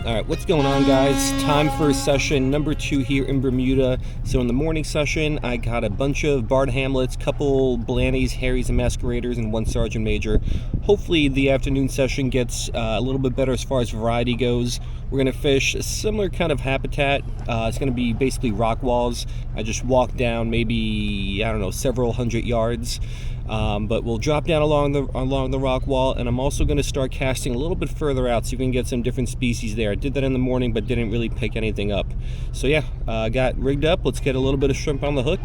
All right, what's going on, guys? Time for session number 2 here in Bermuda. So in the morning session, I got a bunch of barred hamlets, couple blannies, harries, and masqueraders, and 1 sergeant major. Hopefully the afternoon session gets a little bit better as far as variety goes. We're gonna fish a similar kind of habitat. It's gonna be basically rock walls. I just walked down maybe, I don't know, several hundred yards. But we'll drop down along the rock wall, and I'm also going to start casting a little bit further out so we can get some different species there. I did that in the morning but didn't really pick anything up. So yeah, got rigged up. Let's get a little bit of shrimp on the hook.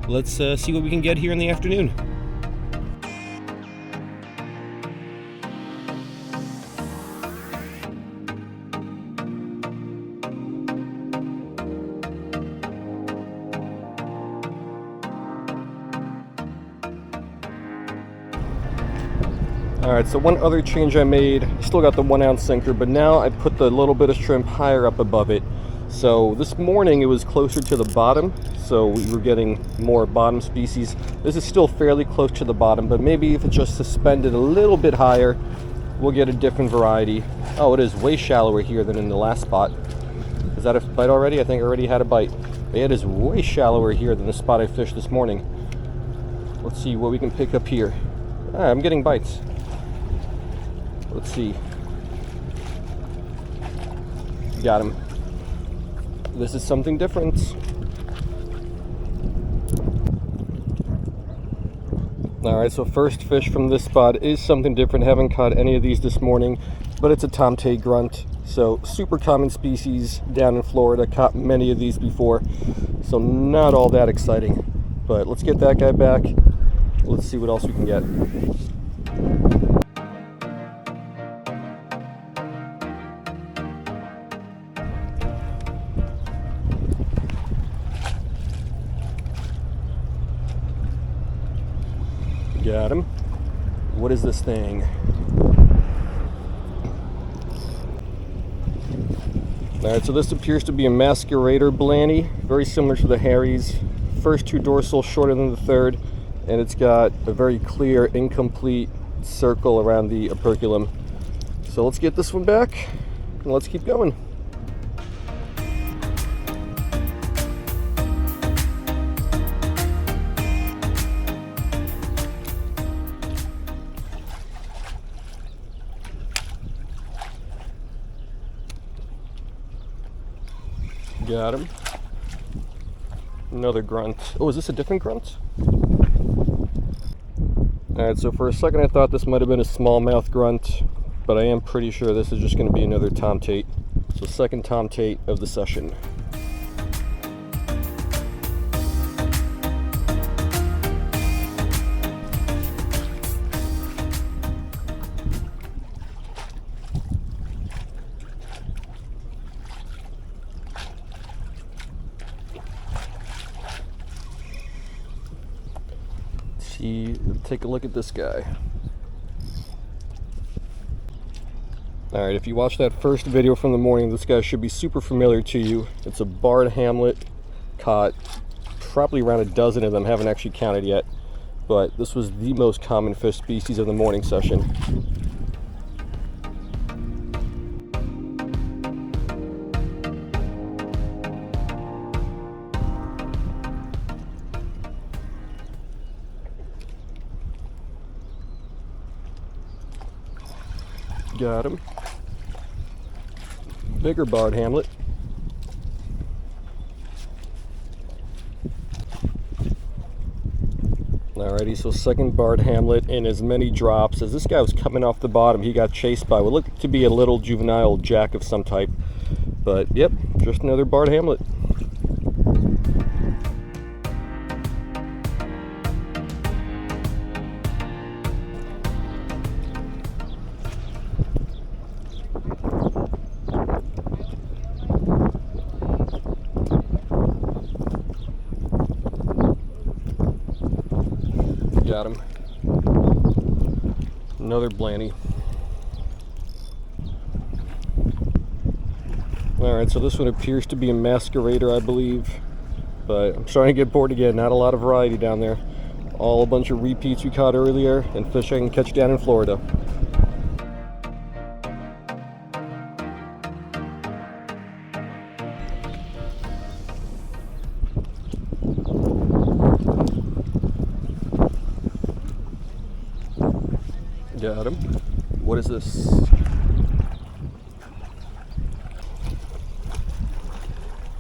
Let's see what we can get here in the afternoon. Alright, so one other change I made, still got the 1 ounce sinker, but now I put the little bit of shrimp higher up above it. So this morning it was closer to the bottom, so we were getting more bottom species. This is still fairly close to the bottom, but maybe if it's just suspended a little bit higher, we'll get a different variety. Oh, it is way shallower here than in the last spot. Is that a bite already? I think I already had a bite. But it is way shallower here than the spot I fished this morning. Let's see what we can pick up here. I'm getting bites. Let's see. Got him. This is something different. Alright, so first fish from this spot is something different. Haven't caught any of these this morning, but it's a tomtate grunt. So super common species down in Florida. Caught many of these before, so not all that exciting. But let's get that guy back. Let's see what else we can get. Got him. What is this thing? Alright, so this appears to be a masquerader blanny, very similar to the harries. First 2 dorsal shorter than the third, and it's got a very clear, incomplete circle around the operculum. So let's get this one back, and let's keep going. Got him. Another grunt. Oh, is this a different grunt? Alright, so for a second I thought this might have been a smallmouth grunt, but I am pretty sure this is just going to be another tomtate. So second tomtate of the session. Take a look at this guy. Alright, if you watched that first video from the morning, this guy should be super familiar to you. It's a barred hamlet. Caught probably around a dozen of them, haven't actually counted yet, but this was the most common fish species of the morning session. Got him. Bigger barred hamlet. Alrighty, so second barred hamlet in as many drops. As this guy was coming off the bottom, he got chased by what looked to be a little juvenile jack of some type. But yep, just another barred hamlet. Got him. Another blanny. Alright, so this one appears to be a masquerader, I believe. But I'm starting to get bored again. Not a lot of variety down there. All a bunch of repeats we caught earlier and fish I can catch down in Florida. Got him. What is this?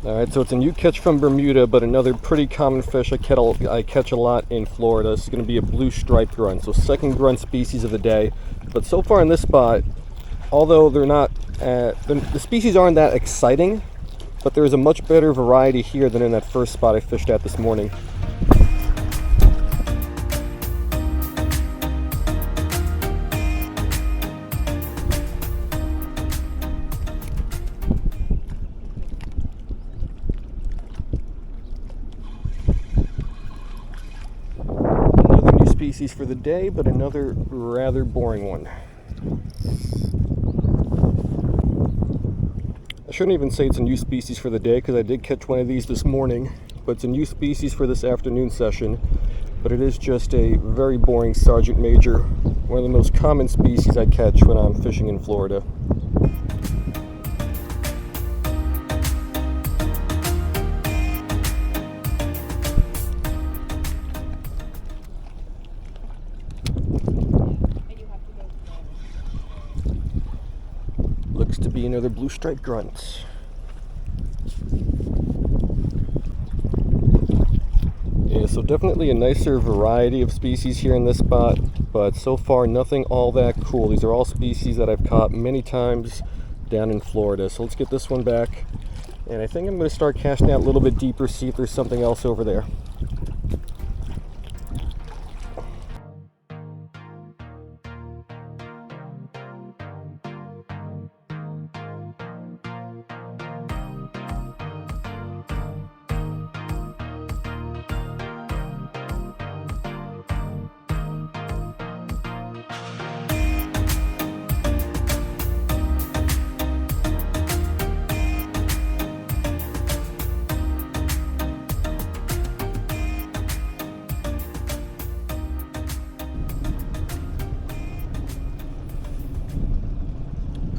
Alright, so it's a new catch from Bermuda, but another pretty common fish I catch a lot in Florida. It's going to be a blue striped grunt, so second grunt species of the day. But so far in this spot, although they're not, the species aren't that exciting, but there is a much better variety here than in that first spot I fished at this morning. Species for the day, but another rather boring one. I shouldn't even say it's a new species for the day because I did catch one of these this morning, but it's a new species for this afternoon session. But it is just a very boring Sergeant Major, one of the most common species I catch when I'm fishing in Florida. Looks to be another blue striped grunt. Yeah, so definitely a nicer variety of species here in this spot, but so far nothing all that cool. These are all species that I've caught many times down in Florida. So let's get this one back. And I think I'm going to start casting out a little bit deeper, see if there's something else over there.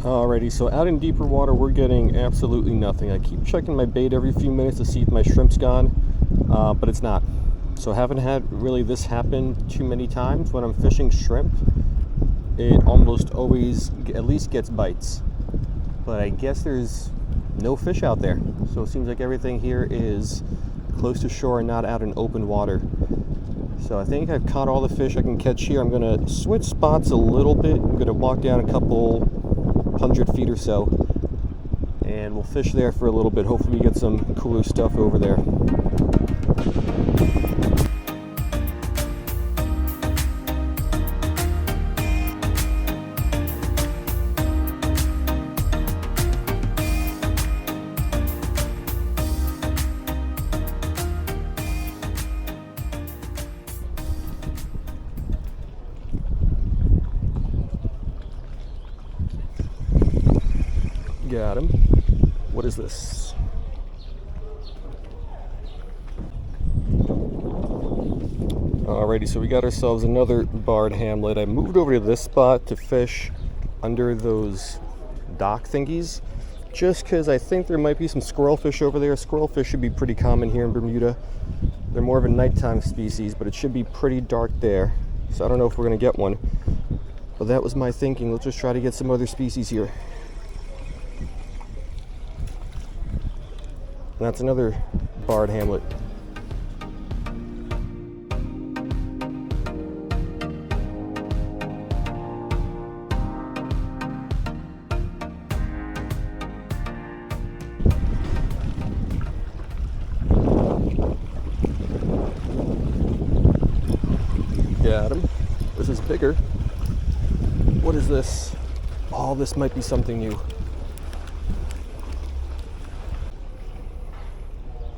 Alrighty, so out in deeper water we're getting absolutely nothing. I keep checking my bait every few minutes to see if my shrimp's gone, but it's not. So I haven't had really this happen too many times. When I'm fishing shrimp, it almost always at least gets bites. But I guess there's no fish out there. So it seems like everything here is close to shore and not out in open water. So I think I've caught all the fish I can catch here. I'm going to switch spots a little bit. I'm going to walk down a couple 100 feet or so, and we'll fish there for a little bit. Hopefully we get some cooler stuff over there. Got him. What is this? Alrighty, so we got ourselves another barred hamlet. I moved over to this spot to fish under those dock thingies just because I think there might be some squirrelfish over there. Squirrelfish should be pretty common here in Bermuda. They're more of a nighttime species, but it should be pretty dark there. So I don't know if we're going to get one. But that was my thinking. Let's just try to get some other species here. And that's another barred hamlet. Got him. This is bigger. What is this? Oh, this might be something new.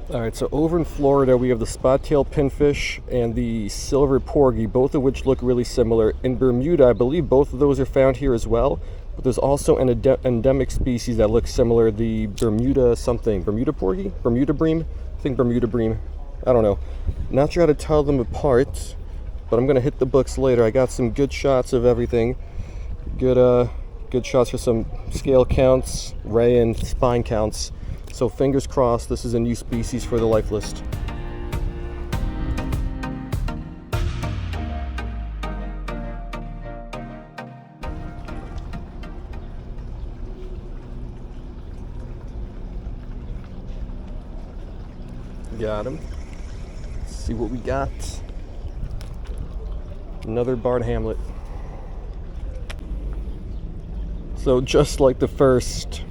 Alright, so over in Florida we have the spottail pinfish and the silver porgy, both of which look really similar. In Bermuda, I believe both of those are found here as well, but there's also an endemic species that looks similar, the Bermuda something. Bermuda porgy? Bermuda bream? I think Bermuda bream. I don't know. Not sure how to tell them apart, but I'm going to hit the books later. I got some good shots of everything. Good shots for some scale counts, ray and spine counts. So fingers crossed this is a new species for the life list. Got him. Let's see what we got. Another barred hamlet. So just like the first,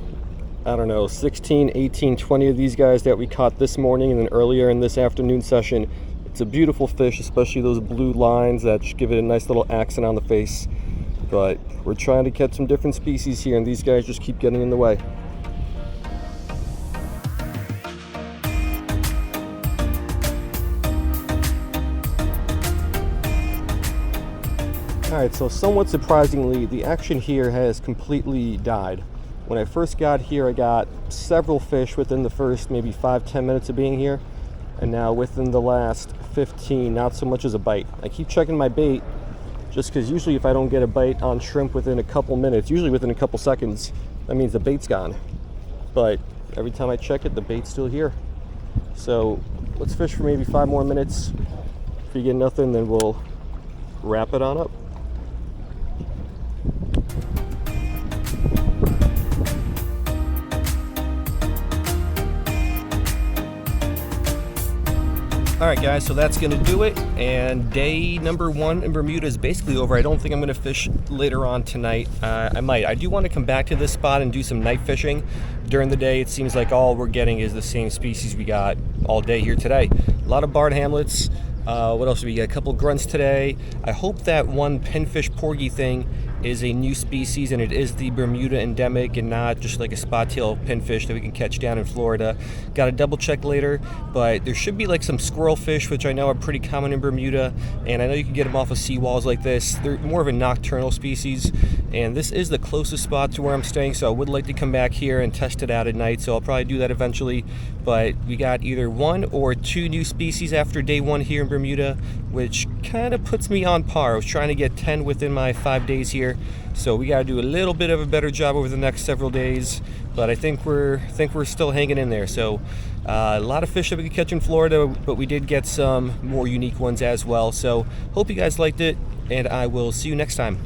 I don't know, 16, 18, 20 of these guys that we caught this morning and then earlier in this afternoon session, it's a beautiful fish, especially those blue lines that just give it a nice little accent on the face. But we're trying to catch some different species here, and these guys just keep getting in the way. Alright, so somewhat surprisingly, the action here has completely died. When I first got here, I got several fish within the first maybe 5-10 minutes of being here, and now within the last 15, not so much as a bite. I keep checking my bait, just because usually if I don't get a bite on shrimp within a couple minutes, usually within a couple seconds, that means the bait's gone. But every time I check it, the bait's still here. So let's fish for maybe 5 more minutes. If we get nothing, then we'll wrap it on up. Alright guys, so that's going to do it, and day number 1 in Bermuda is basically over. I don't think I'm going to fish later on tonight. I might. I do want to come back to this spot and do some night fishing. During the day, it seems like all we're getting is the same species we got all day here today. A lot of barred hamlets. What else do we get? A couple grunts today. I hope that one pinfish porgy thing is a new species and it is the Bermuda endemic and not just like a spottail pinfish that we can catch down in Florida. Got to double check later, but there should be like some squirrel fish, which I know are pretty common in Bermuda, and I know you can get them off of seawalls like this. They're more of a nocturnal species, and this is the closest spot to where I'm staying, so I would like to come back here and test it out at night, so I'll probably do that eventually. But we got either 1 or 2 new species after day 1 here in Bermuda, which kind of puts me on par. I was trying to get 10 within my 5 days here, so we got to do a little bit of a better job over the next several days, but I think we're still hanging in there. So a lot of fish that we could catch in Florida, but we did get some more unique ones as well. So hope you guys liked it, and I will see you next time.